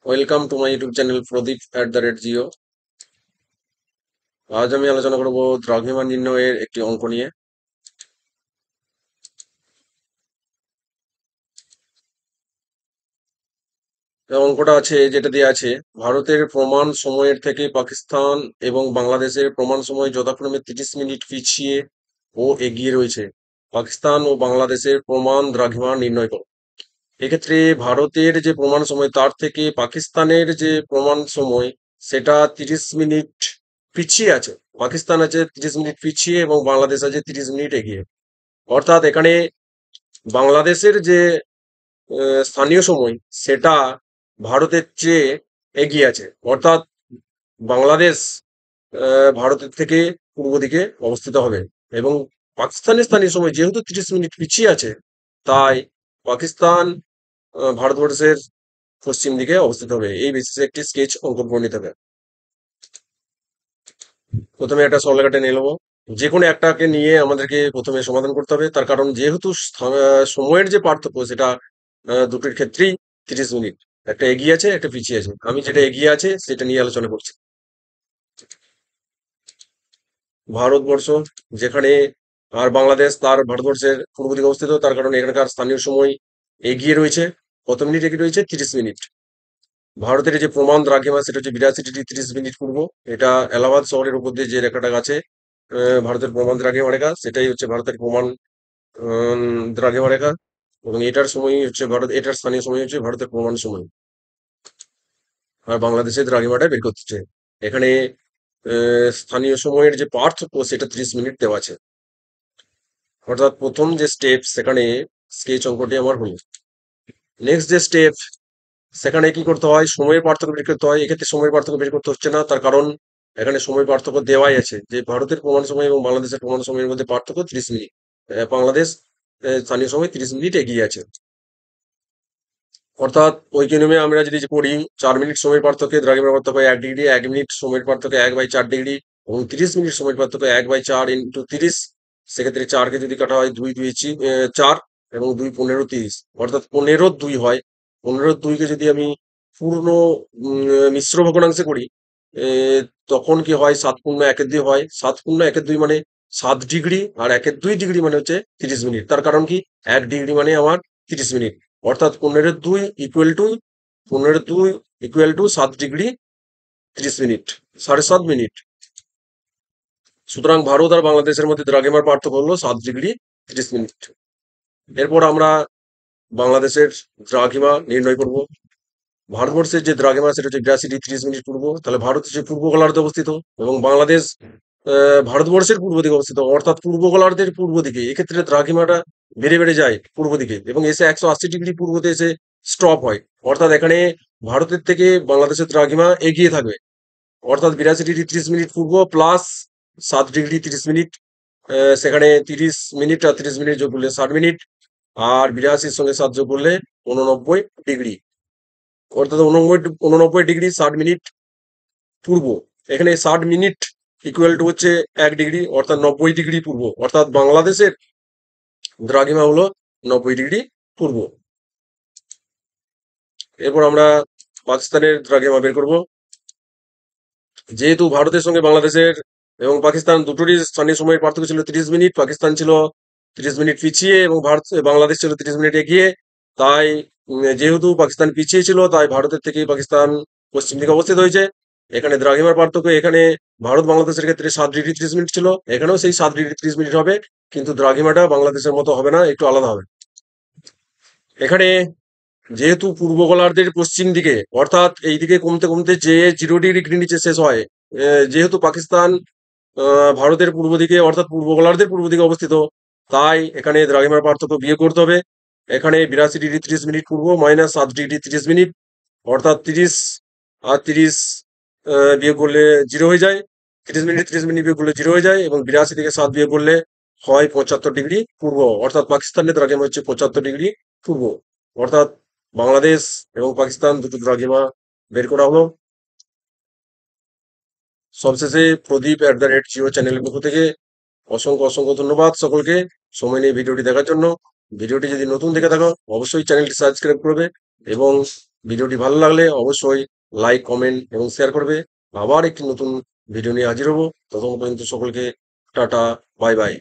Welcome to my YouTube channel প্রদীপ@জিও। আজ আমি আলোচনা করব দ্রাঘিমা নির্ণয়ের একটি অঙ্ক নিয়ে। এই অঙ্কটা আছে, যেটা দিয়ে আছে ভারতের প্রমাণ সময়ের থেকে পাকিস্তান এবং বাংলাদেশের প্রমাণ সময় যথাক্রমে 30 মিনিট পিছিয়ে ও এগিয়ে রয়েছে। পাকিস্তান ও বাংলাদেশের প্রমাণ দ্রাঘিমা নির্ণয় করো। এক্ষেত্রে ভারতের যে প্রমাণ সময় তার থেকে পাকিস্তানের যে প্রমাণ সময় সেটা 30 মিনিট পিছিয়ে আছে। পাকিস্তান আছে 30 মিনিট পিছিয়ে এবং বাংলাদেশ আছে 30 মিনিট এগিয়ে। অর্থাৎ এখানে বাংলাদেশের যে স্থানীয় সময় সেটা ভারতের চেয়ে এগিয়ে আছে। অর্থাৎ বাংলাদেশ ভারতের থেকে পূর্ব দিকে অবস্থিত হবে এবং পাকিস্তানের স্থানীয় সময় যেহেতু 30 মিনিট পিছিয়ে আছে, তাই পাকিস্তান ভারতবর্ষের পশ্চিম দিকে অবস্থিত হবে। এই বেসিসে একটি স্কেচ অঙ্কন করে নিতে হবে। প্রথমে একটা সরলরেখা নিয়ে নেবো। যে কোনো একটাকে নিয়ে আমাদেরকে প্রথমে সমাধান করতে হবে, তার কারণ যেহেতু সময়ের যে পার্থক্য সেটা দুটোর ক্ষেত্রেই 30 মিনিট। একটা এগিয়ে আছে, একটা পিছিয়ে আছে। আমি যেটা এগিয়ে আছে সেটা নিয়ে আলোচনা করছি। ভারতবর্ষ যেখানে আর বাংলাদেশ তার ভারতবর্ষের পূর্ব দিকে অবস্থিত, তার কারণে এখানকার স্থানীয় সময় এগিয়ে রয়েছে। কত মিনিট এগিয়ে রয়েছে? 30 মিনিট। ভারতের যে প্রমাণ দ্রাঘিমা সেটা হচ্ছে 82 ডিগ্রি 30 মিনিট পূর্ব। এটা এলাহাবাদ শহরের উপর দিয়ে যে রেখাটা আছে, ভারতের প্রমাণ দ্রাঘিমা রেখা, সেটাই হচ্ছে ভারতের প্রমাণ দ্রাঘিমা রেখা। এবং এটার সময় হচ্ছে এটার স্থানীয় সময় হচ্ছে ভারতের প্রমাণ সময়। আর বাংলাদেশের দ্রাঘিমাটা বের করছে। এখানে স্থানীয় সময়ের যে পার্থক্য সেটা 30 মিনিট দেওয়া আছে। অর্থাৎ প্রথম যে স্টেপ সেখানে স্কেচ অঙ্কটি আমার হলো। নেক্সট যে স্টেপ, সেখানে কি করতে হয়? সময়ের পার্থক্য বের করতে হয়। এক্ষেত্রে সময়ের পার্থক্য বের করতে হচ্ছে না, তার কারণ এখানে সময় পার্থক্য দেওয়াই আছে যে ভারতের প্রমাণ সময় এবং বাংলাদেশের প্রমাণ সময়ের মধ্যে পার্থক্য 30 মিনিট। বাংলাদেশ স্থানীয় সময় 30 মিনিট এগিয়ে আছে। অর্থাৎ ওই নিয়মে আমরা যদি পড়ি, 4 মিনিট সময়ের পার্থক্যে দ্রাঘিমার পার্থক্য 1 ডিগ্রি, 1 মিনিট সময়ের পার্থক্য 1/4 ডিগ্রি এবং 30 মিনিট সময়ের পার্থক্য 1/4 × 30। সেক্ষেত্রে 4কে যদি কাটা হয়, 4 এবং 2 15 30, অর্থাৎ 15 2 হয়। 15 2কে যদি আমি পূর্ণ মিশ্র ভগ্নাংশে করি, তখন কি হয়? 7 পূর্ণ 1/2 হয়। 7 পূর্ণ 1/2 মানে 7 ডিগ্রি, আর 1/2 ডিগ্রি মানে হচ্ছে 30 মিনিট। তার কারণ কি? 1 ডিগ্রি মানে আমার 30 মিনিট। অর্থাৎ 15 2 7 ডিগ্রি 30 মিনিট, 7.5 মিনিট। সুতরাং ভারত আর বাংলাদেশের মধ্যে দ্রাঘিমার পার্থক্য হলো 7 ডিগ্রি 30 মিনিট। এরপর আমরা বাংলাদেশের দ্রাঘিমা নির্ণয় করব। ভারতবর্ষের যে দ্রাঘিমা সেটা হচ্ছে 82 ডিগ্রি 30 মিনিট পূর্ব। তাহলে ভারত হচ্ছে পূর্ব গোলার্ধে অবস্থিত এবং বাংলাদেশ ভারতবর্ষের পূর্ব দিকে অবস্থিত, অর্থাৎ পূর্ব গোলার্ধের পূর্ব দিকে। এক্ষেত্রে দ্রাঘিমাটা বেড়ে বেড়ে যায় পূর্ব দিকে এবং এসে 180 ডিগ্রি পূর্বতে এসে স্টপ হয়। অর্থাৎ এখানে ভারতের থেকে বাংলাদেশের দ্রাঘিমা এগিয়ে থাকবে। অর্থাৎ 82 ডিগ্রি 30 মিনিট পূর্ব প্লাস 7 ডিগ্রি 30 মিনিট, সেখানে 30 মিনিট আর 30 মিনিট যোগ করলে 60 মিনিট, আর 82-র সঙ্গে 7 যোগ করলে 89 ডিগ্রি। অর্থাৎ 89 ডিগ্রি 60 মিনিট পূর্ব। এখানে 60 মিনিট ইকুয়াল টু হচ্ছে 1 ডিগ্রি, অর্থাৎ 90 ডিগ্রি পূর্ব। অর্থাৎ বাংলাদেশের দ্রাঘিমা হলো 90 ডিগ্রি পূর্ব। এরপর আমরা পাকিস্তানের দ্রাঘিমা বের করব। যেহেতু ভারতের সঙ্গে বাংলাদেশের এবং পাকিস্তান দুটোরই স্থানীয় সময়ের পার্থক্য ছিল 30 মিনিট, পাকিস্তান ছিল 30 মিনিট পিছিয়ে এবং বাংলাদেশ ছিল 30 মিনিট এগিয়ে। তাই যেহেতু পাকিস্তান পিছিয়ে ছিল, তাই ভারতের থেকে পাকিস্তান পশ্চিম দিকে অবস্থিত হয়েছে। এখানে দ্রাঘিমার পার্থক্য, এখানে ভারত বাংলাদেশের ক্ষেত্রে 7 ডিগ্রি 30 মিনিট ছিল, এখানেও সেই 7 ডিগ্রি 30 মিনিট হবে, কিন্তু দ্রাঘিমাটা বাংলাদেশের মতো হবে না, একটু আলাদা হবে। এখানে যেহেতু পূর্ব গোলার্ধের পশ্চিম দিকে, অর্থাৎ এই দিকে কমতে কমতে যে 0 ডিগ্রি নিচে শেষ হয়, যেহেতু পাকিস্তান ভারতের পূর্ব দিকে অর্থাৎ পূর্ব গোলার্ধের পূর্ব দিকে অবস্থিত, তাই এখানে দ্রাঘিমার পার্থক্য বিয়োগ করতে হবে। এখানে 82 ডিগ্রি 30 মিনিট পূর্ব মাইনাস 7 ডিগ্রি 30 মিনিট, অর্থাৎ 30 আর 30 বিয়োগ করলে 0 হয়ে যায়। 30 মিনিট বিয়োগ করলে 0 হয়ে যায় এবং 82 থেকে 7 বিয়োগ করলে হয় 75 ডিগ্রি পূর্ব। অর্থাৎ পাকিস্তানের দ্রাঘিমা হচ্ছে 75 ডিগ্রি পূর্ব। অর্থাৎ বাংলাদেশ এবং পাকিস্তান দুটো দ্রাঘিমা বের করা হলো। সবশেষে প্রদীপ@জিও চ্যানেলের পক্ষ থেকে অসংখ্য অসংখ্য ধন্যবাদ সকলকে সময় নিয়ে ভিডিওটি দেখার জন্য। ভিডিওটি যদি নতুন দেখে থাকো, অবশ্যই চ্যানেলটি সাবস্ক্রাইব করবে এবং ভিডিওটি ভালো লাগলে অবশ্যই লাইক, কমেন্ট এবং শেয়ার করবে। আবার একটি নতুন ভিডিও নিয়ে হাজির হব। ততক্ষণ পর্যন্ত সকলকে টাটা, বাই বাই।